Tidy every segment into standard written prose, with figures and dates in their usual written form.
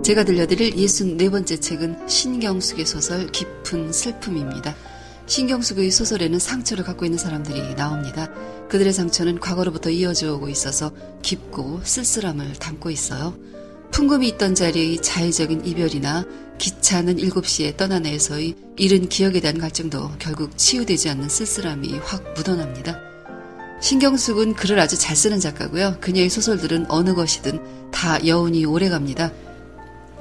제가 들려드릴 64번째 책은 신경숙의 소설 깊은 슬픔입니다. 신경숙의 소설에는 상처를 갖고 있는 사람들이 나옵니다. 그들의 상처는 과거로부터 이어져 오고 있어서 깊고 쓸쓸함을 담고 있어요. 풍금이 있던 자리의 자의적인 이별이나 기차는 7시에 떠난 애에서의 잃은 기억에 대한 갈증도 결국 치유되지 않는 쓸쓸함이 확 묻어납니다. 신경숙은 글을 아주 잘 쓰는 작가고요. 그녀의 소설들은 어느 것이든 다 여운이 오래갑니다.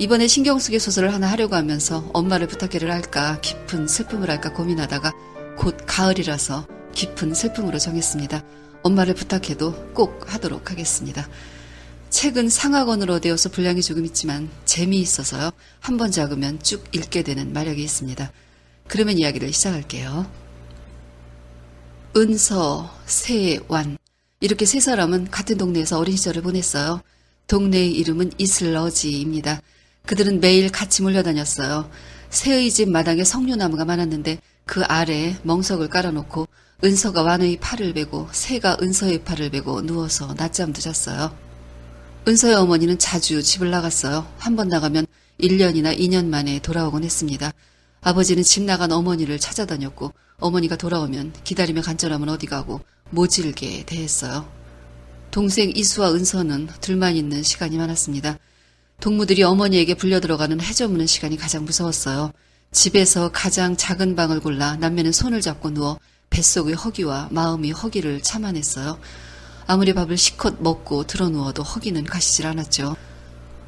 이번에 신경숙의 소설을 하나 하려고 하면서 엄마를 부탁해를 할까 깊은 슬픔을 할까 고민하다가 곧 가을이라서 깊은 슬픔으로 정했습니다. 엄마를 부탁해도 꼭 하도록 하겠습니다. 책은 상하권으로 되어서 분량이 조금 있지만 재미있어서요. 한번 작으면 쭉 읽게 되는 마력이 있습니다. 그러면 이야기를 시작할게요. 은서, 새, 완 이렇게 세 사람은 같은 동네에서 어린 시절을 보냈어요. 동네의 이름은 이슬러지입니다. 그들은 매일 같이 몰려다녔어요. 새의 집 마당에 석류나무가 많았는데 그 아래에 멍석을 깔아놓고 은서가 완의 팔을 베고 새가 은서의 팔을 베고 누워서 낮잠도 잤어요. 은서의 어머니는 자주 집을 나갔어요. 한 번 나가면 1년이나 2년 만에 돌아오곤 했습니다. 아버지는 집 나간 어머니를 찾아다녔고 어머니가 돌아오면 기다리며 간절하면 어디 가고 모질게 대했어요. 동생 이수와 은서는 둘만 있는 시간이 많았습니다. 동무들이 어머니에게 불려 들어가는 해저무는 시간이 가장 무서웠어요. 집에서 가장 작은 방을 골라 남매는 손을 잡고 누워 뱃속의 허기와 마음의 허기를 참아냈어요. 아무리 밥을 실컷 먹고 드러누워도 허기는 가시질 않았죠.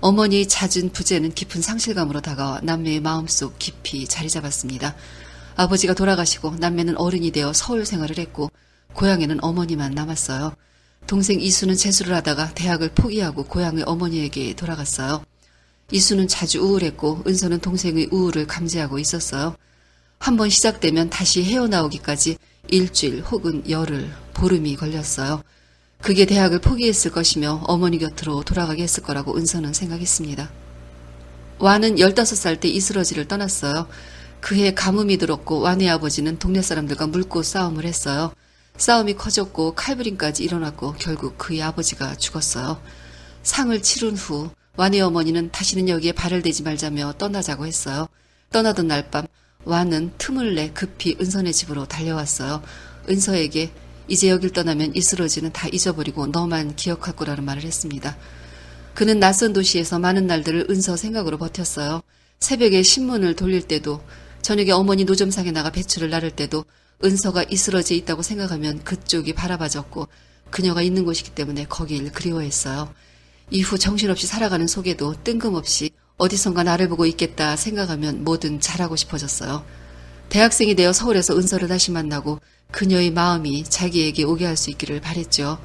어머니의 잦은 부재는 깊은 상실감으로 다가와 남매의 마음속 깊이 자리 잡았습니다. 아버지가 돌아가시고 남매는 어른이 되어 서울 생활을 했고 고향에는 어머니만 남았어요. 동생 이수는 재수를 하다가 대학을 포기하고 고향의 어머니에게 돌아갔어요. 이수는 자주 우울했고 은서는 동생의 우울을 감지하고 있었어요. 한번 시작되면 다시 헤어나오기까지 일주일 혹은 열흘, 보름이 걸렸어요. 그게 대학을 포기했을 것이며 어머니 곁으로 돌아가게 했을 거라고 은서는 생각했습니다. 완은 15살 때 이슬러지를 떠났어요. 그해 가뭄이 들었고 완의 아버지는 동네 사람들과 물고 싸움을 했어요. 싸움이 커졌고 칼부림까지 일어났고 결국 그의 아버지가 죽었어요. 상을 치른 후 완의 어머니는 다시는 여기에 발을 대지 말자며 떠나자고 했어요. 떠나던 날 밤 완은 틈을 내 급히 은서네 집으로 달려왔어요. 은서에게 이제 여길 떠나면 이슬러지는 다 잊어버리고 너만 기억할 거라는 말을 했습니다. 그는 낯선 도시에서 많은 날들을 은서 생각으로 버텼어요. 새벽에 신문을 돌릴 때도 저녁에 어머니 노점상에 나가 배추를 나를 때도 은서가 이슬러지에 있다고 생각하면 그쪽이 바라봐졌고 그녀가 있는 곳이기 때문에 거길 그리워했어요. 이후 정신없이 살아가는 속에도 뜬금없이 어디선가 나를 보고 있겠다 생각하면 뭐든 잘하고 싶어졌어요. 대학생이 되어 서울에서 은서를 다시 만나고 그녀의 마음이 자기에게 오게 할 수 있기를 바랬죠.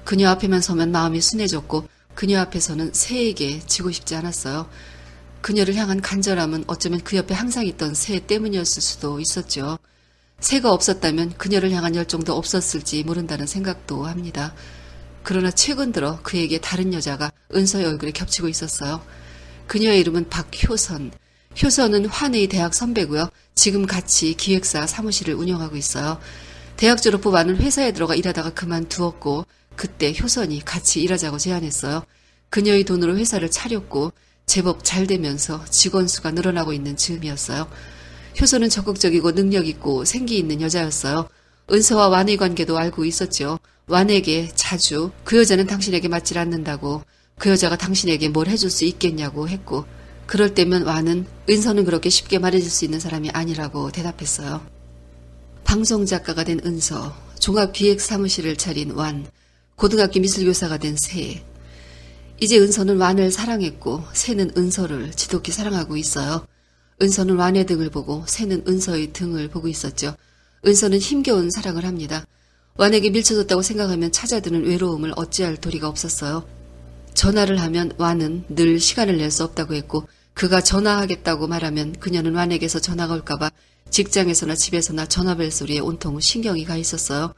그녀 앞에만 서면 마음이 순해졌고 그녀 앞에서는 새에게 지고 싶지 않았어요. 그녀를 향한 간절함은 어쩌면 그 옆에 항상 있던 새 때문이었을 수도 있었죠. 새가 없었다면 그녀를 향한 열정도 없었을지 모른다는 생각도 합니다. 그러나 최근 들어 그에게 다른 여자가 은서의 얼굴에 겹치고 있었어요. 그녀의 이름은 박효선. 효선은 환의 대학 선배고요. 지금 같이 기획사 사무실을 운영하고 있어요. 대학 졸업 후 완은 회사에 들어가 일하다가 그만두었고 그때 효선이 같이 일하자고 제안했어요. 그녀의 돈으로 회사를 차렸고 제법 잘 되면서 직원 수가 늘어나고 있는 즈음이었어요. 효선은 적극적이고 능력 있고 생기 있는 여자였어요. 은서와 완의 관계도 알고 있었죠. 완에게 자주 그 여자는 당신에게 맞질 않는다고 그 여자가 당신에게 뭘 해줄 수 있겠냐고 했고 그럴 때면 완은 은서는 그렇게 쉽게 말해줄 수 있는 사람이 아니라고 대답했어요. 방송작가가 된 은서, 종합기획사무실을 차린 완, 고등학교 미술교사가 된 새. 이제 은서는 완을 사랑했고 새는 은서를 지독히 사랑하고 있어요. 은서는 완의 등을 보고 새는 은서의 등을 보고 있었죠. 은서는 힘겨운 사랑을 합니다. 완에게 밀쳐졌다고 생각하면 찾아드는 외로움을 어찌할 도리가 없었어요. 전화를 하면 완은 늘 시간을 낼 수 없다고 했고 그가 전화하겠다고 말하면 그녀는 완에게서 전화가 올까봐 직장에서나 집에서나 전화벨 소리에 온통 신경이 가 있었어요.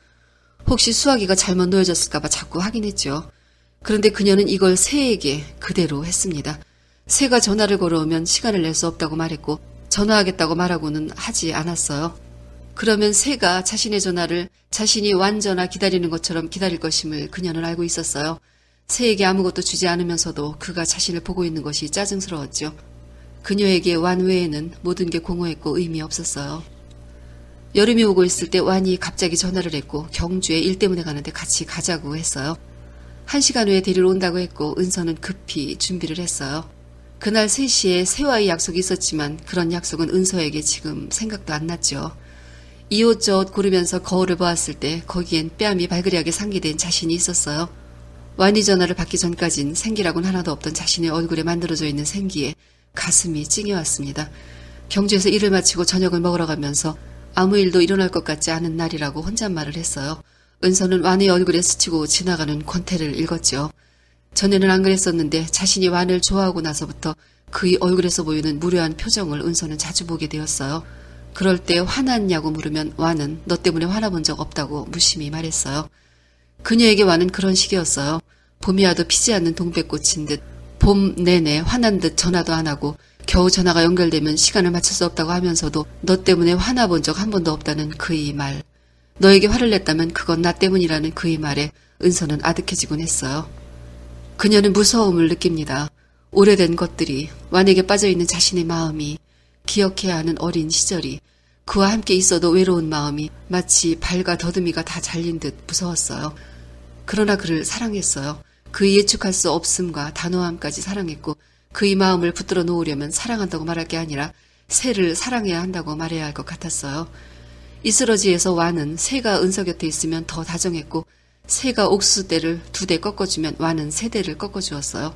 혹시 수화기가 잘못 놓여졌을까봐 자꾸 확인했죠. 그런데 그녀는 이걸 새에게 그대로 했습니다. 새가 전화를 걸어오면 시간을 낼 수 없다고 말했고 전화하겠다고 말하고는 하지 않았어요. 그러면 새가 자신의 전화를 자신이 완 전화 기다리는 것처럼 기다릴 것임을 그녀는 알고 있었어요. 새에게 아무것도 주지 않으면서도 그가 자신을 보고 있는 것이 짜증스러웠죠. 그녀에게 완 외에는 모든 게 공허했고 의미 없었어요. 여름이 오고 있을 때 완이 갑자기 전화를 했고 경주에 일 때문에 가는데 같이 가자고 했어요. 1시간 후에 데리러 온다고 했고 은서는 급히 준비를 했어요. 그날 3시에 새와의 약속이 있었지만 그런 약속은 은서에게 지금 생각도 안 났죠. 이 옷 저 옷 고르면서 거울을 보았을 때 거기엔 뺨이 발그레하게 상기된 자신이 있었어요. 완이 전화를 받기 전까진 생기라고는 하나도 없던 자신의 얼굴에 만들어져 있는 생기에 가슴이 찡해왔습니다. 경주에서 일을 마치고 저녁을 먹으러 가면서 아무 일도 일어날 것 같지 않은 날이라고 혼잣말을 했어요. 은서는 완의 얼굴에 스치고 지나가는 권태를 읽었죠. 전에는 안 그랬었는데 자신이 완을 좋아하고 나서부터 그의 얼굴에서 보이는 무료한 표정을 은서는 자주 보게 되었어요. 그럴 때 화났냐고 물으면 완은 너 때문에 화나본 적 없다고 무심히 말했어요. 그녀에게 완은 그런 식이었어요. 봄이 와도 피지 않는 동백꽃인 듯 봄 내내 화난 듯 전화도 안 하고 겨우 전화가 연결되면 시간을 맞출 수 없다고 하면서도 너 때문에 화나본 적 한 번도 없다는 그의 말. 너에게 화를 냈다면 그건 나 때문이라는 그의 말에 은서는 아득해지곤 했어요. 그녀는 무서움을 느낍니다. 오래된 것들이, 완에게 빠져있는 자신의 마음이, 기억해야 하는 어린 시절이, 그와 함께 있어도 외로운 마음이 마치 발과 더듬이가 다 잘린 듯 무서웠어요. 그러나 그를 사랑했어요. 그의 예측할 수 없음과 단호함까지 사랑했고 그의 마음을 붙들어 놓으려면 사랑한다고 말할 게 아니라 새를 사랑해야 한다고 말해야 할 것 같았어요. 이스러지에서 완은 새가 은서 곁에 있으면 더 다정했고 새가 옥수수대를 2대 꺾어주면 완은 3대를 꺾어주었어요.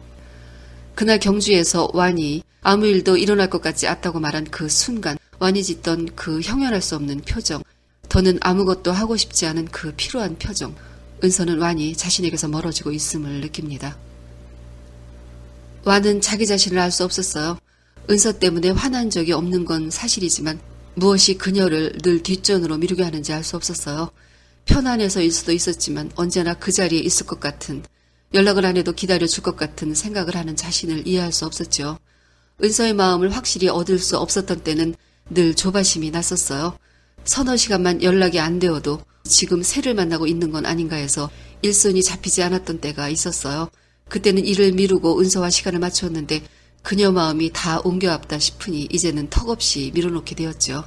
그날 경주에서 완이 아무 일도 일어날 것 같지 않다고 말한 그 순간 완이 짓던 그 형연할 수 없는 표정, 더는 아무것도 하고 싶지 않은 그 피로한 표정, 은서는 완이 자신에게서 멀어지고 있음을 느낍니다. 완은 자기 자신을 알 수 없었어요. 은서 때문에 화난 적이 없는 건 사실이지만 무엇이 그녀를 늘 뒷전으로 미루게 하는지 알 수 없었어요. 편안해서일 수도 있었지만 언제나 그 자리에 있을 것 같은, 연락을 안 해도 기다려줄 것 같은 생각을 하는 자신을 이해할 수 없었죠. 은서의 마음을 확실히 얻을 수 없었던 때는 늘 조바심이 났었어요. 서너 시간만 연락이 안 되어도 지금 새를 만나고 있는 건 아닌가 해서 일손이 잡히지 않았던 때가 있었어요. 그때는 일을 미루고 은서와 시간을 맞췄는데 그녀 마음이 다 옮겨왔다 싶으니 이제는 턱없이 밀어놓게 되었죠.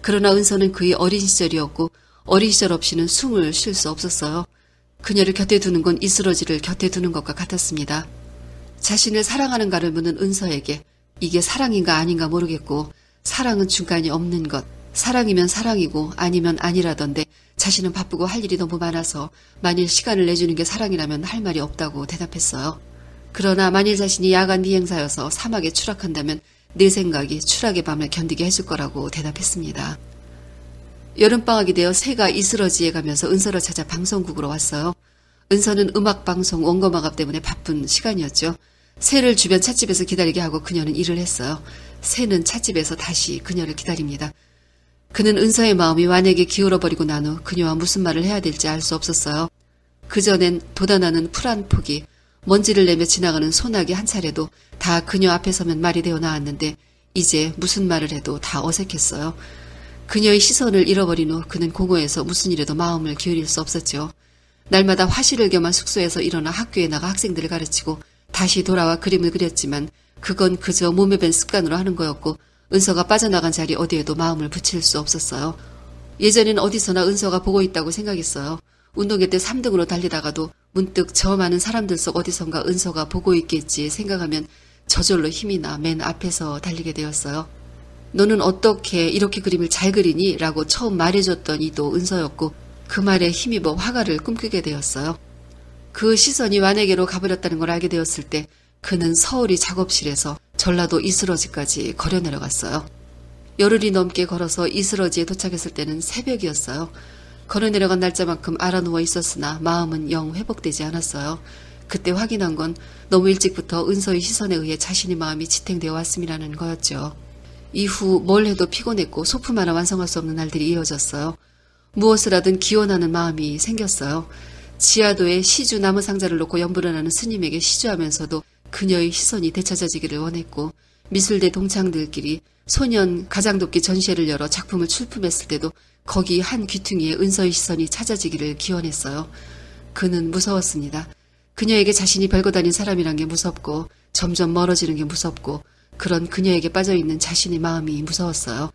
그러나 은서는 그의 어린 시절이었고 어린 시절 없이는 숨을 쉴 수 없었어요. 그녀를 곁에 두는 건 이스러지를 곁에 두는 것과 같았습니다. 자신을 사랑하는가를 묻는 은서에게 이게 사랑인가 아닌가 모르겠고 사랑은 중간이 없는 것, 사랑이면 사랑이고 아니면 아니라던데 자신은 바쁘고 할 일이 너무 많아서 만일 시간을 내주는 게 사랑이라면 할 말이 없다고 대답했어요. 그러나 만일 자신이 야간 비행사여서 사막에 추락한다면 내 생각이 추락의 밤을 견디게 해줄 거라고 대답했습니다. 여름방학이 되어 새가 이스러지에 가면서 은서를 찾아 방송국으로 왔어요. 은서는 음악방송 원고마감 때문에 바쁜 시간이었죠. 새를 주변 찻집에서 기다리게 하고 그녀는 일을 했어요. 새는 찻집에서 다시 그녀를 기다립니다. 그는 은서의 마음이 완에게 기울어버리고 난 후 그녀와 무슨 말을 해야 될지 알 수 없었어요. 그전엔 돋아나는 풀 한 폭이, 먼지를 내며 지나가는 소나기 한 차례도 다 그녀 앞에 서면 말이 되어 나왔는데 이제 무슨 말을 해도 다 어색했어요. 그녀의 시선을 잃어버린 후 그는 공허해서 무슨 일에도 마음을 기울일 수 없었죠. 날마다 화실을 겸한 숙소에서 일어나 학교에 나가 학생들을 가르치고 다시 돌아와 그림을 그렸지만 그건 그저 몸에 밴 습관으로 하는 거였고 은서가 빠져나간 자리 어디에도 마음을 붙일 수 없었어요. 예전엔 어디서나 은서가 보고 있다고 생각했어요. 운동회 때 3등으로 달리다가도 문득 저 많은 사람들 속 어디선가 은서가 보고 있겠지 생각하면 저절로 힘이 나 맨 앞에서 달리게 되었어요. 너는 어떻게 이렇게 그림을 잘 그리니? 라고 처음 말해줬던 이도 은서였고 그 말에 힘입어 화가를 꿈꾸게 되었어요. 그 시선이 완에게로 가버렸다는 걸 알게 되었을 때 그는 서울이 작업실에서 전라도 이스러지까지 걸어 내려갔어요. 열흘이 넘게 걸어서 이스러지에 도착했을 때는 새벽이었어요. 걸어 내려간 날짜만큼 알아누워 있었으나 마음은 영 회복되지 않았어요. 그때 확인한 건 너무 일찍부터 은서의 시선에 의해 자신의 마음이 지탱되어 왔음이라는 거였죠. 이후 뭘 해도 피곤했고 소품 하나 완성할 수 없는 날들이 이어졌어요. 무엇을 하든 기원하는 마음이 생겼어요. 지하도에 시주 나무 상자를 놓고 연불을 하는 스님에게 시주하면서도 그녀의 시선이 되찾아지기를 원했고 미술대 동창들끼리 소년 가장돕기 전시회를 열어 작품을 출품했을 때도 거기 한 귀퉁이에 은서의 시선이 찾아지기를 기원했어요. 그는 무서웠습니다. 그녀에게 자신이 별거 다닌 사람이란 게 무섭고 점점 멀어지는 게 무섭고 그런 그녀에게 빠져있는 자신의 마음이 무서웠어요.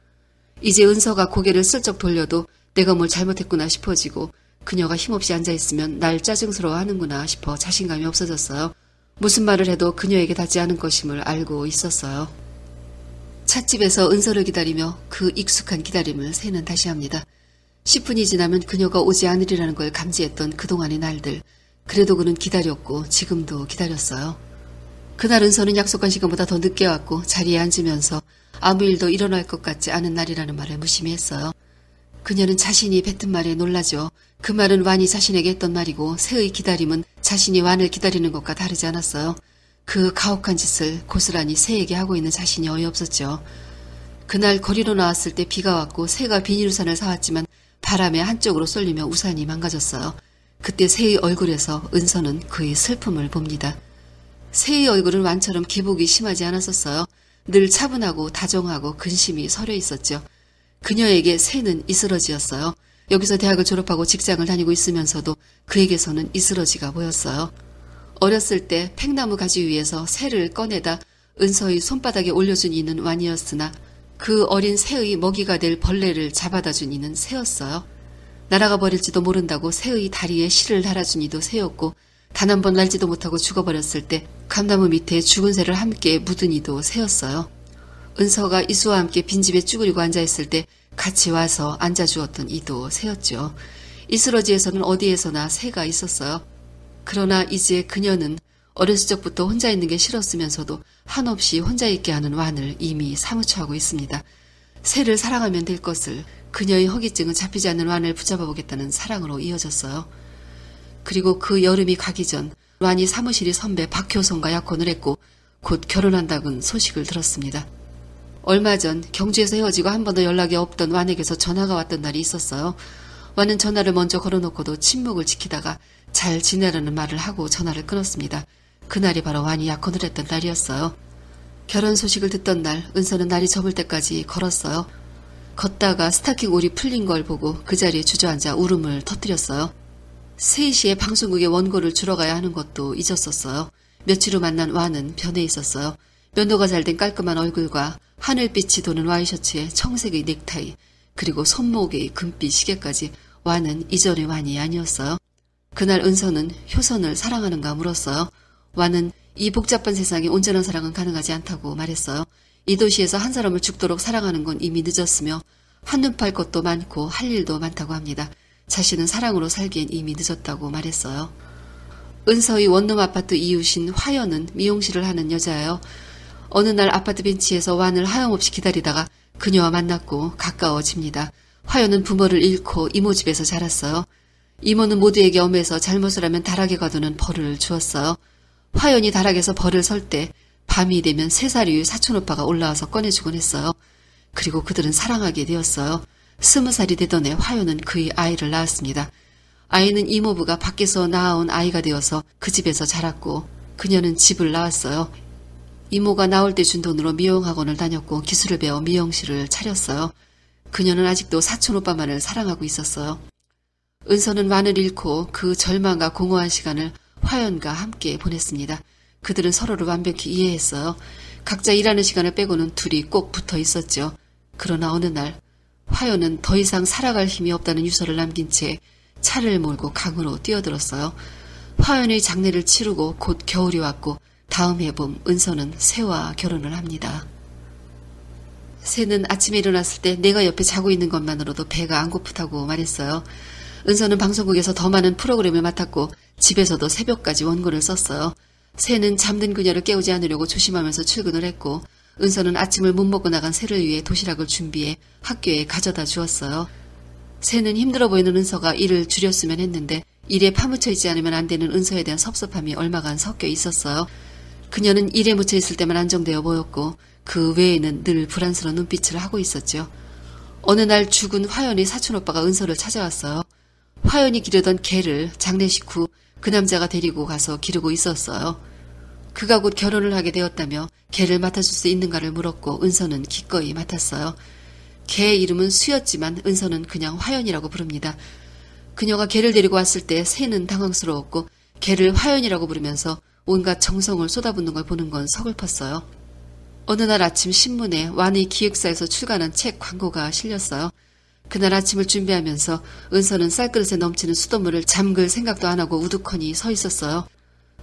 이제 은서가 고개를 슬쩍 돌려도 내가 뭘 잘못했구나 싶어지고 그녀가 힘없이 앉아있으면 날 짜증스러워하는구나 싶어 자신감이 없어졌어요. 무슨 말을 해도 그녀에게 닿지 않은 것임을 알고 있었어요. 찻집에서 은서를 기다리며 그 익숙한 기다림을 새는 다시 합니다. 10분이 지나면 그녀가 오지 않으리라는 걸 감지했던 그동안의 날들. 그래도 그는 기다렸고 지금도 기다렸어요. 그날 은서는 약속한 시간보다 더 늦게 왔고 자리에 앉으면서 아무 일도 일어날 것 같지 않은 날이라는 말을 무심히했어요. 그녀는 자신이 뱉은 말에 놀라죠. 그 말은 완이 자신에게 했던 말이고 새의 기다림은 자신이 완을 기다리는 것과 다르지 않았어요. 그 가혹한 짓을 고스란히 새에게 하고 있는 자신이 어이없었죠. 그날 거리로 나왔을 때 비가 왔고 새가 비닐우산을 사왔지만 바람에 한쪽으로 쏠리며 우산이 망가졌어요. 그때 새의 얼굴에서 은서는 그의 슬픔을 봅니다. 새의 얼굴은 완처럼 기복이 심하지 않았었어요. 늘 차분하고 다정하고 근심이 서려 있었죠. 그녀에게 새는 이스러지였어요. 여기서 대학을 졸업하고 직장을 다니고 있으면서도 그에게서는 이스러지가 보였어요. 어렸을 때 팽나무 가지 위에서 새를 꺼내다 은서의 손바닥에 올려준 이는 완이었으나 그 어린 새의 먹이가 될 벌레를 잡아다 준 이는 새였어요. 날아가 버릴지도 모른다고 새의 다리에 실을 달아준 이도 새였고 단 한 번 날지도 못하고 죽어버렸을 때 감나무 밑에 죽은 새를 함께 묻은 이도 새였어요. 은서가 이수와 함께 빈집에 쭈그리고 앉아있을 때 같이 와서 앉아주었던 이도 새였죠. 이스러지에서는 어디에서나 새가 있었어요. 그러나 이제 그녀는 어렸을 적부터 혼자 있는 게 싫었으면서도 한없이 혼자 있게 하는 완을 이미 사무처하고 있습니다. 새를 사랑하면 될 것을 그녀의 허기증은 잡히지 않는 완을 붙잡아보겠다는 사랑으로 이어졌어요. 그리고 그 여름이 가기 전 완이 사무실이 선배 박효성과 약혼을 했고 곧 결혼한다는 소식을 들었습니다. 얼마 전 경주에서 헤어지고 한 번도 연락이 없던 완에게서 전화가 왔던 날이 있었어요. 완은 전화를 먼저 걸어놓고도 침묵을 지키다가 잘 지내라는 말을 하고 전화를 끊었습니다. 그날이 바로 완이 약혼을 했던 날이었어요. 결혼 소식을 듣던 날 은서는 날이 접을 때까지 걸었어요. 걷다가 스타킹 올이 풀린 걸 보고 그 자리에 주저앉아 울음을 터뜨렸어요. 3시에 방송국에 원고를 주러 가야 하는 것도 잊었었어요. 며칠 후 만난 완은 변해 있었어요. 면도가 잘 된 깔끔한 얼굴과 하늘빛이 도는 와이셔츠에 청색의 넥타이 그리고 손목의 금빛 시계까지 완은 이전의 완이 아니었어요. 그날 은서는 효선을 사랑하는가 물었어요. 완은 이 복잡한 세상에 온전한 사랑은 가능하지 않다고 말했어요. 이 도시에서 한 사람을 죽도록 사랑하는 건 이미 늦었으며 한눈 팔 것도 많고 할 일도 많다고 합니다. 자신은 사랑으로 살기엔 이미 늦었다고 말했어요. 은서의 원룸 아파트 이웃인 화연은 미용실을 하는 여자예요. 어느 날 아파트 벤치에서 완을 하염없이 기다리다가 그녀와 만났고 가까워집니다. 화연은 부모를 잃고 이모 집에서 자랐어요. 이모는 모두에게 엄해서 잘못을 하면 다락에 가두는 벌을 주었어요. 화연이 다락에서 벌을 설 때 밤이 되면 3살 위의 사촌오빠가 올라와서 꺼내주곤 했어요. 그리고 그들은 사랑하게 되었어요. 20살이 되던 해 화연은 그의 아이를 낳았습니다. 아이는 이모부가 밖에서 낳아온 아이가 되어서 그 집에서 자랐고 그녀는 집을 나왔어요. 이모가 나올 때 준 돈으로 미용학원을 다녔고 기술을 배워 미용실을 차렸어요. 그녀는 아직도 사촌오빠만을 사랑하고 있었어요. 은서는 완을 잃고 그 절망과 공허한 시간을 화연과 함께 보냈습니다. 그들은 서로를 완벽히 이해했어요. 각자 일하는 시간을 빼고는 둘이 꼭 붙어 있었죠. 그러나 어느 날 화연은 더 이상 살아갈 힘이 없다는 유서를 남긴 채 차를 몰고 강으로 뛰어들었어요. 화연의 장례를 치르고 곧 겨울이 왔고 다음 해봄 은서는 새와 결혼을 합니다. 새는 아침에 일어났을 때 내가 옆에 자고 있는 것만으로도 배가 안 고프다고 말했어요. 은서는 방송국에서 더 많은 프로그램을 맡았고 집에서도 새벽까지 원고를 썼어요. 새는 잠든 그녀를 깨우지 않으려고 조심하면서 출근을 했고 은서는 아침을 못 먹고 나간 새를 위해 도시락을 준비해 학교에 가져다 주었어요. 새는 힘들어 보이는 은서가 일을 줄였으면 했는데 일에 파묻혀 있지 않으면 안 되는 은서에 대한 섭섭함이 얼마간 섞여 있었어요. 그녀는 일에 묻혀 있을 때만 안정되어 보였고 그 외에는 늘 불안스러운 눈빛을 하고 있었죠. 어느 날 죽은 화연의 사촌오빠가 은서를 찾아왔어요. 화연이 기르던 개를 장례식 후 그 남자가 데리고 가서 기르고 있었어요. 그가 곧 결혼을 하게 되었다며 개를 맡아줄 수 있는가를 물었고 은서는 기꺼이 맡았어요. 개의 이름은 수였지만 은서는 그냥 화연이라고 부릅니다. 그녀가 개를 데리고 왔을 때 새는 당황스러웠고 개를 화연이라고 부르면서 온갖 정성을 쏟아붓는 걸 보는 건 서글펐어요. 어느 날 아침 신문에 완의 기획사에서 출간한 책 광고가 실렸어요. 그날 아침을 준비하면서 은서는 쌀그릇에 넘치는 수돗물을 잠글 생각도 안 하고 우두커니 서 있었어요.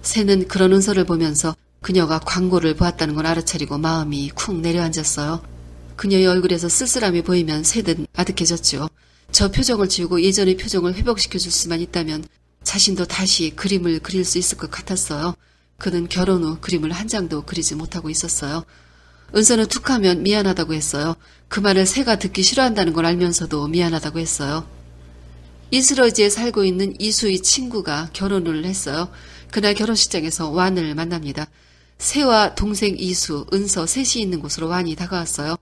새는 그런 은서를 보면서 그녀가 광고를 보았다는 걸 알아차리고 마음이 쿵 내려앉았어요. 그녀의 얼굴에서 쓸쓸함이 보이면 새는 아득해졌죠. 저 표정을 지우고 예전의 표정을 회복시켜줄 수만 있다면 자신도 다시 그림을 그릴 수 있을 것 같았어요. 그는 결혼 후 그림을 한 장도 그리지 못하고 있었어요. 은서는 툭하면 미안하다고 했어요. 그 말을 새가 듣기 싫어한다는 걸 알면서도 미안하다고 했어요. 이스러지에 살고 있는 이수의 친구가 결혼을 했어요. 그날 결혼식장에서 완을 만납니다. 새와 동생 이수, 은서 셋이 있는 곳으로 완이 다가왔어요.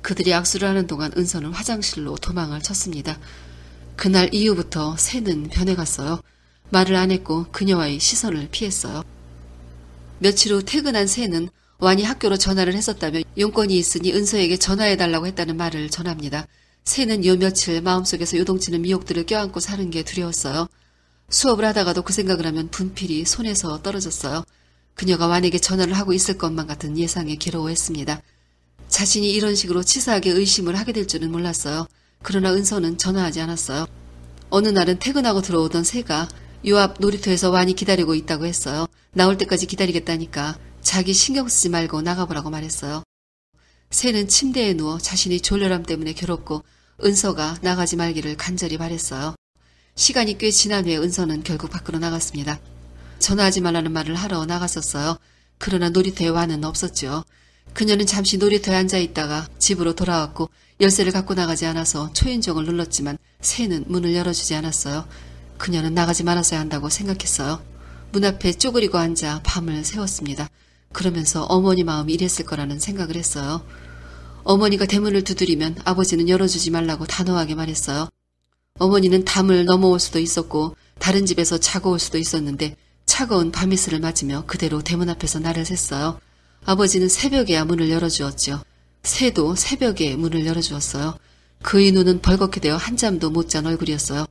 그들이 악수를 하는 동안 은서는 화장실로 도망을 쳤습니다. 그날 이후부터 새는 변해갔어요. 말을 안 했고 그녀와의 시선을 피했어요. 며칠 후 퇴근한 새는 완이 학교로 전화를 했었다며 용건이 있으니 은서에게 전화해달라고 했다는 말을 전합니다. 새는 요 며칠 마음속에서 요동치는 미혹들을 껴안고 사는 게 두려웠어요. 수업을 하다가도 그 생각을 하면 분필이 손에서 떨어졌어요. 그녀가 완에게 전화를 하고 있을 것만 같은 예상에 괴로워했습니다. 자신이 이런 식으로 치사하게 의심을 하게 될 줄은 몰랐어요. 그러나 은서는 전화하지 않았어요. 어느 날은 퇴근하고 들어오던 새가 요 앞 놀이터에서 완이 기다리고 있다고 했어요. 나올 때까지 기다리겠다니까 자기 신경 쓰지 말고 나가보라고 말했어요. 새는 침대에 누워 자신이 졸렬함 때문에 괴롭고 은서가 나가지 말기를 간절히 바랬어요. 시간이 꽤 지난 후에 은서는 결국 밖으로 나갔습니다. 전화하지 말라는 말을 하러 나갔었어요. 그러나 놀이터에 완은 없었죠. 그녀는 잠시 놀이터에 앉아있다가 집으로 돌아왔고 열쇠를 갖고 나가지 않아서 초인종을 눌렀지만 새는 문을 열어주지 않았어요. 그녀는 나가지 말았어야 한다고 생각했어요. 문 앞에 쪼그리고 앉아 밤을 새웠습니다. 그러면서 어머니 마음이 이랬을 거라는 생각을 했어요. 어머니가 대문을 두드리면 아버지는 열어주지 말라고 단호하게 말했어요. 어머니는 담을 넘어올 수도 있었고 다른 집에서 자고 올 수도 있었는데 차가운 밤이슬을 맞으며 그대로 대문 앞에서 날을 샜어요. 아버지는 새벽에야 문을 열어주었죠. 새도 새벽에 문을 열어주었어요. 그의 눈은 벌겋게 되어 한잠도 못 잔 얼굴이었어요.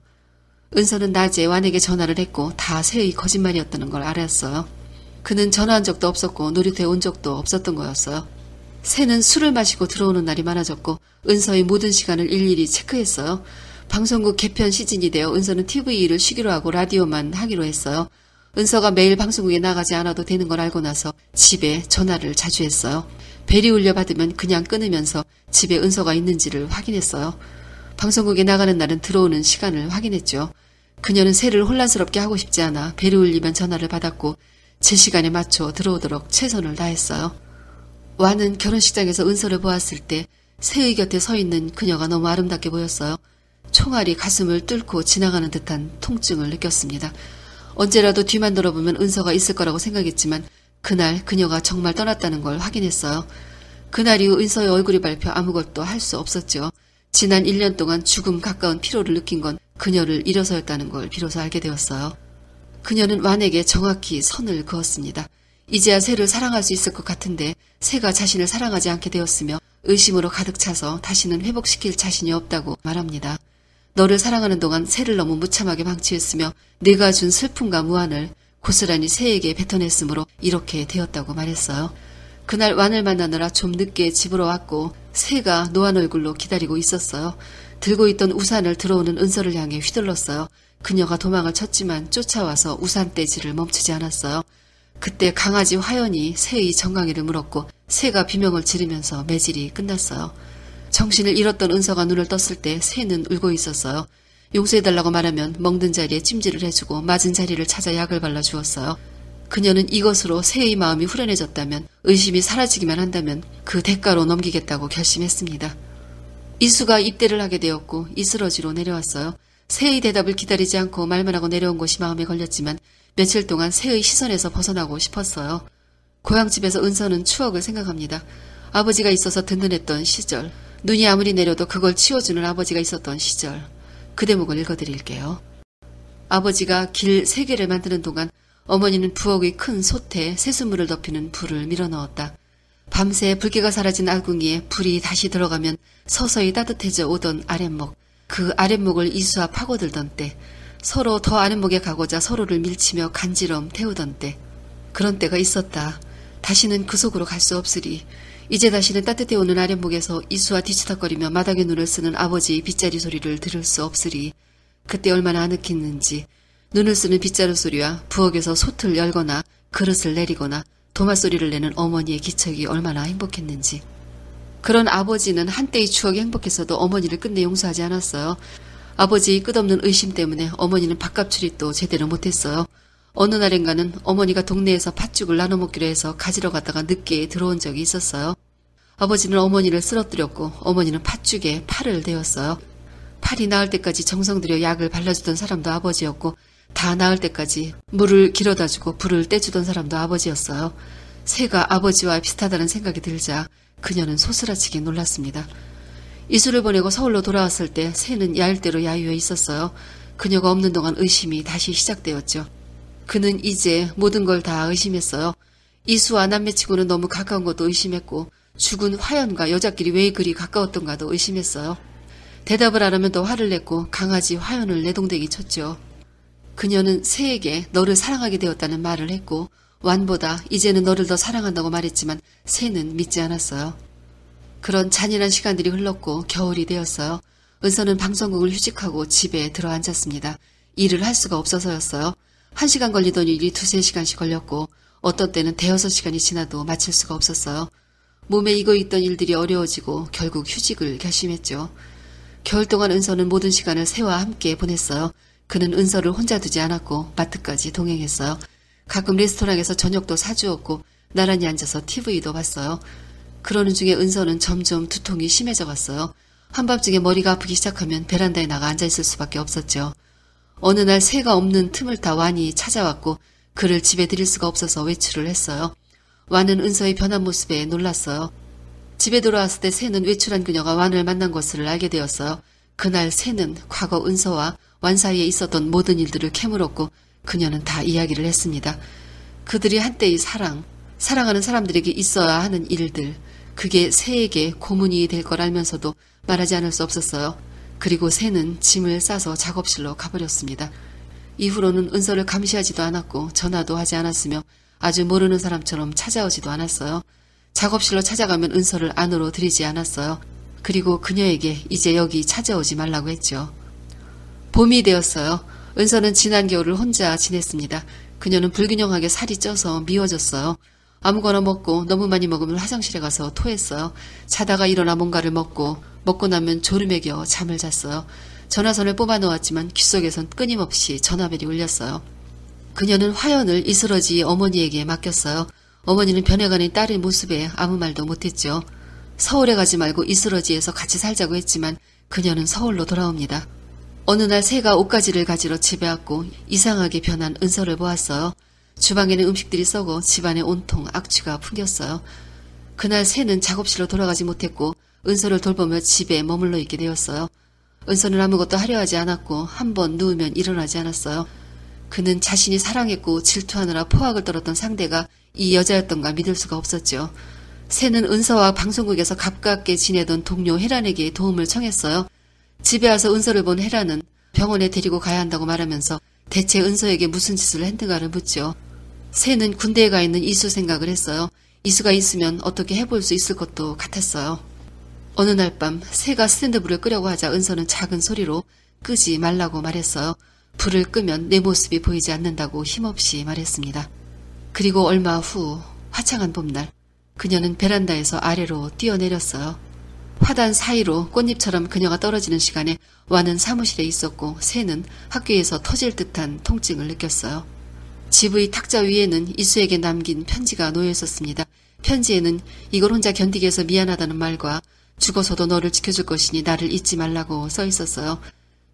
은서는 낮에 완에게 전화를 했고 다 새의 거짓말이었다는 걸 알았어요. 그는 전화한 적도 없었고 놀이터에 온 적도 없었던 거였어요. 새는 술을 마시고 들어오는 날이 많아졌고 은서의 모든 시간을 일일이 체크했어요. 방송국 개편 시즌이 되어 은서는 TV를 쉬기로 하고 라디오만 하기로 했어요. 은서가 매일 방송국에 나가지 않아도 되는 걸 알고 나서 집에 전화를 자주 했어요. 벨이 울려 받으면 그냥 끊으면서 집에 은서가 있는지를 확인했어요. 방송국에 나가는 날은 들어오는 시간을 확인했죠. 그녀는 새를 혼란스럽게 하고 싶지 않아 벨이 울리면 전화를 받았고 제 시간에 맞춰 들어오도록 최선을 다했어요. 완은 결혼식장에서 은서를 보았을 때 새의 곁에 서 있는 그녀가 너무 아름답게 보였어요. 총알이 가슴을 뚫고 지나가는 듯한 통증을 느꼈습니다. 언제라도 뒤만 돌아보면 은서가 있을 거라고 생각했지만 그날 그녀가 정말 떠났다는 걸 확인했어요. 그날 이후 은서의 얼굴이 밟혀 아무것도 할 수 없었죠. 지난 1년 동안 죽음 가까운 피로를 느낀 건 그녀를 잃어서였다는 걸 비로소 알게 되었어요. 그녀는 완에게 정확히 선을 그었습니다. 이제야 새를 사랑할 수 있을 것 같은데 새가 자신을 사랑하지 않게 되었으며 의심으로 가득 차서 다시는 회복시킬 자신이 없다고 말합니다. 너를 사랑하는 동안 새를 너무 무참하게 방치했으며 네가 준 슬픔과 무한을 고스란히 새에게 뱉어냈으므로 이렇게 되었다고 말했어요. 그날 완을 만나느라 좀 늦게 집으로 왔고 새가 노안 얼굴로 기다리고 있었어요. 들고 있던 우산을 들어오는 은서를 향해 휘둘렀어요. 그녀가 도망을 쳤지만 쫓아와서 우산 떼지를 멈추지 않았어요. 그때 강아지 화연이 새의 정강이를 물었고 새가 비명을 지르면서 매질이 끝났어요. 정신을 잃었던 은서가 눈을 떴을 때 새는 울고 있었어요. 용서해달라고 말하면 먹는 자리에 찜질을 해주고 맞은 자리를 찾아 약을 발라주었어요. 그녀는 이것으로 새의 마음이 후련해졌다면 의심이 사라지기만 한다면 그 대가로 넘기겠다고 결심했습니다. 이수가 입대를 하게 되었고 이스러지로 내려왔어요. 새의 대답을 기다리지 않고 말만 하고 내려온 것이 마음에 걸렸지만 며칠 동안 새의 시선에서 벗어나고 싶었어요. 고향집에서 은서는 추억을 생각합니다. 아버지가 있어서 든든했던 시절, 눈이 아무리 내려도 그걸 치워주는 아버지가 있었던 시절. 그 대목을 읽어드릴게요. 아버지가 길 3개를 만드는 동안 어머니는 부엌의 큰 솥에 새순물을 덮이는 불을 밀어넣었다. 밤새 불기가 사라진 아궁이에 불이 다시 들어가면 서서히 따뜻해져 오던 아랫목, 그 아랫목을 이수와 파고들던 때 서로 더 아는 목에 가고자 서로를 밀치며 간지럼 태우던 때. 그런 때가 있었다. 다시는 그 속으로 갈 수 없으리. 이제 다시는 따뜻해오는 아랫목에서 이수와 뒤치다거리며 마당에 눈을 쓰는 아버지의 빗자리 소리를 들을 수 없으리. 그때 얼마나 아늑했는지. 눈을 쓰는 빗자루 소리와 부엌에서 솥을 열거나 그릇을 내리거나 도마소리를 내는 어머니의 기척이 얼마나 행복했는지. 그런 아버지는 한때의 추억이 행복했어도 어머니를 끝내 용서하지 않았어요. 아버지의 끝없는 의심 때문에 어머니는 밥값 출입도 제대로 못했어요. 어느 날엔가는 어머니가 동네에서 팥죽을 나눠 먹기로 해서 가지러 갔다가 늦게 들어온 적이 있었어요. 아버지는 어머니를 쓰러뜨렸고 어머니는 팥죽에 팔을 대었어요. 팔이 나을 때까지 정성 들여 약을 발라주던 사람도 아버지였고 다 나을 때까지 물을 길어다주고 불을 떼주던 사람도 아버지였어요. 새가 아버지와 비슷하다는 생각이 들자 그녀는 소스라치게 놀랐습니다. 이수를 보내고 서울로 돌아왔을 때 새는 야일대로 야유해 있었어요. 그녀가 없는 동안 의심이 다시 시작되었죠. 그는 이제 모든 걸 다 의심했어요. 이수와 남매치고는 너무 가까운 것도 의심했고 죽은 화연과 여자끼리 왜 그리 가까웠던가도 의심했어요. 대답을 안 하면 더 화를 냈고 강아지 화연을 내동댕이 쳤죠. 그녀는 새에게 너를 사랑하게 되었다는 말을 했고 완보다 이제는 너를 더 사랑한다고 말했지만 새는 믿지 않았어요. 그런 잔인한 시간들이 흘렀고 겨울이 되었어요. 은서는 방송국을 휴직하고 집에 들어앉았습니다. 일을 할 수가 없어서였어요. 1시간 걸리던 일이 2-3시간씩 걸렸고 어떤 때는 5-6시간이 지나도 마칠 수가 없었어요. 몸에 익어있던 일들이 어려워지고 결국 휴직을 결심했죠. 겨울 동안 은서는 모든 시간을 새와 함께 보냈어요. 그는 은서를 혼자 두지 않았고 마트까지 동행했어요. 가끔 레스토랑에서 저녁도 사주었고 나란히 앉아서 TV도 봤어요. 그러는 중에 은서는 점점 두통이 심해져 갔어요. 한밤중에 머리가 아프기 시작하면 베란다에 나가 앉아있을 수밖에 없었죠. 어느 날 새가 없는 틈을 타 완이 찾아왔고 그를 집에 들일 수가 없어서 외출을 했어요. 완은 은서의 변한 모습에 놀랐어요. 집에 돌아왔을 때 새는 외출한 그녀가 완을 만난 것을 알게 되었어요. 그날 새는 과거 은서와 완 사이에 있었던 모든 일들을 캐물었고 그녀는 다 이야기를 했습니다. 그들이 한때의 사랑하는 사람들에게 있어야 하는 일들, 그게 새에게 고문이 될 걸 알면서도 말하지 않을 수 없었어요. 그리고 새는 짐을 싸서 작업실로 가버렸습니다. 이후로는 은서를 감시하지도 않았고 전화도 하지 않았으며 아주 모르는 사람처럼 찾아오지도 않았어요. 작업실로 찾아가면 은서를 안으로 들이지 않았어요. 그리고 그녀에게 이제 여기 찾아오지 말라고 했죠. 봄이 되었어요. 은서는 지난 겨울을 혼자 지냈습니다. 그녀는 불균형하게 살이 쪄서 미워졌어요. 아무거나 먹고 너무 많이 먹으면 화장실에 가서 토했어요. 자다가 일어나 뭔가를 먹고 나면 졸음에 겨워 잠을 잤어요. 전화선을 뽑아놓았지만 귓속에선 끊임없이 전화벨이 울렸어요. 그녀는 화연을 이스러지 어머니에게 맡겼어요. 어머니는 변해가는 딸의 모습에 아무 말도 못했죠. 서울에 가지 말고 이스러지에서 같이 살자고 했지만 그녀는 서울로 돌아옵니다. 어느 날 새가 옷가지를 가지러 집에 왔고 이상하게 변한 은서를 보았어요. 주방에는 음식들이 썩어 집안에 온통 악취가 풍겼어요. 그날 새는 작업실로 돌아가지 못했고 은서를 돌보며 집에 머물러 있게 되었어요. 은서는 아무것도 하려 하지 않았고 한번 누우면 일어나지 않았어요. 그는 자신이 사랑했고 질투하느라 포악을 떨었던 상대가 이 여자였던가 믿을 수가 없었죠. 새는 은서와 방송국에서 가깝게 지내던 동료 혜란에게 도움을 청했어요. 집에 와서 은서를 본 혜란은 병원에 데리고 가야 한다고 말하면서 대체 은서에게 무슨 짓을 했는가를 묻죠. 새는 군대에 가 있는 이수 생각을 했어요. 이수가 있으면 어떻게 해볼 수 있을 것도 같았어요. 어느 날 밤 새가 스탠드불을 끄려고 하자 은서는 작은 소리로 끄지 말라고 말했어요. 불을 끄면 내 모습이 보이지 않는다고 힘없이 말했습니다. 그리고 얼마 후 화창한 봄날 그녀는 베란다에서 아래로 뛰어내렸어요. 화단 사이로 꽃잎처럼 그녀가 떨어지는 시간에 완은 사무실에 있었고 새는 학교에서 터질 듯한 통증을 느꼈어요. 집의 탁자 위에는 이수에게 남긴 편지가 놓여 있었습니다. 편지에는 이걸 혼자 견디게 해서 미안하다는 말과 죽어서도 너를 지켜줄 것이니 나를 잊지 말라고 써 있었어요.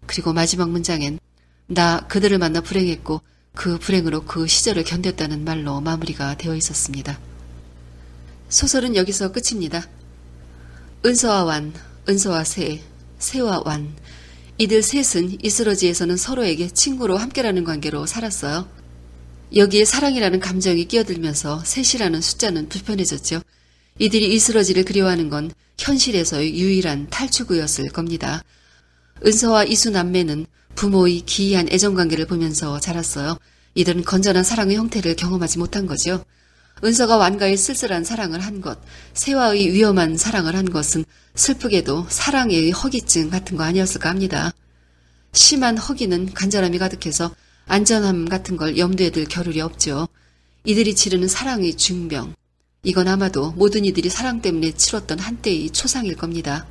그리고 마지막 문장엔 나 그들을 만나 불행했고 그 불행으로 그 시절을 견뎠다는 말로 마무리가 되어 있었습니다. 소설은 여기서 끝입니다. 은서와 완, 은서와 새, 새와 완. 이들 셋은 이스러지에서는 서로에게 친구로 함께라는 관계로 살았어요. 여기에 사랑이라는 감정이 끼어들면서 셋이라는 숫자는 불편해졌죠. 이들이 이스러지를 그리워하는 건 현실에서의 유일한 탈출구였을 겁니다. 은서와 이수 남매는 부모의 기이한 애정관계를 보면서 자랐어요. 이들은 건전한 사랑의 형태를 경험하지 못한 거죠. 은서가 완가의 쓸쓸한 사랑을 한 것, 세화의 위험한 사랑을 한 것은 슬프게도 사랑의 허기증 같은 거 아니었을까 합니다. 심한 허기는 간절함이 가득해서 안전함 같은 걸 염두에 둘 겨를이 없죠. 이들이 치르는 사랑의 중병, 이건 아마도 모든 이들이 사랑 때문에 치렀던 한때의 초상일 겁니다.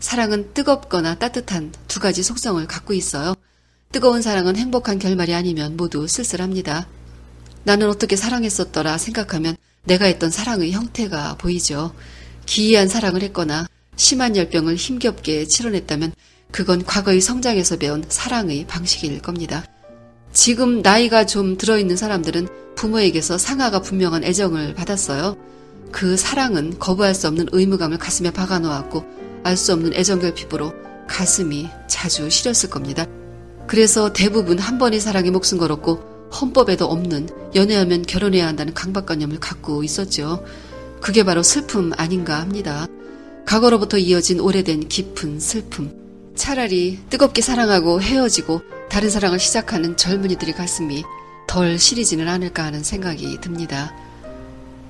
사랑은 뜨겁거나 따뜻한 두 가지 속성을 갖고 있어요. 뜨거운 사랑은 행복한 결말이 아니면 모두 쓸쓸합니다. 나는 어떻게 사랑했었더라 생각하면 내가 했던 사랑의 형태가 보이죠. 기이한 사랑을 했거나 심한 열병을 힘겹게 치러냈다면 그건 과거의 성장에서 배운 사랑의 방식일 겁니다. 지금 나이가 좀 들어있는 사람들은 부모에게서 상하가 분명한 애정을 받았어요. 그 사랑은 거부할 수 없는 의무감을 가슴에 박아놓았고 알 수 없는 애정결핍으로 가슴이 자주 시렸을 겁니다. 그래서 대부분 한 번의 사랑에 목숨 걸었고 헌법에도 없는 연애하면 결혼해야 한다는 강박관념을 갖고 있었죠. 그게 바로 슬픔 아닌가 합니다. 과거로부터 이어진 오래된 깊은 슬픔. 차라리 뜨겁게 사랑하고 헤어지고 다른 사랑을 시작하는 젊은이들의 가슴이 덜 시리지는 않을까 하는 생각이 듭니다.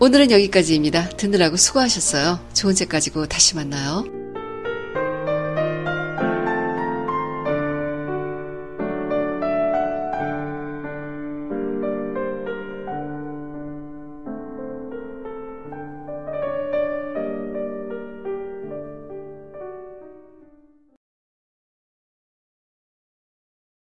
오늘은 여기까지입니다. 듣느라고 수고하셨어요. 좋은 책 가지고 다시 만나요.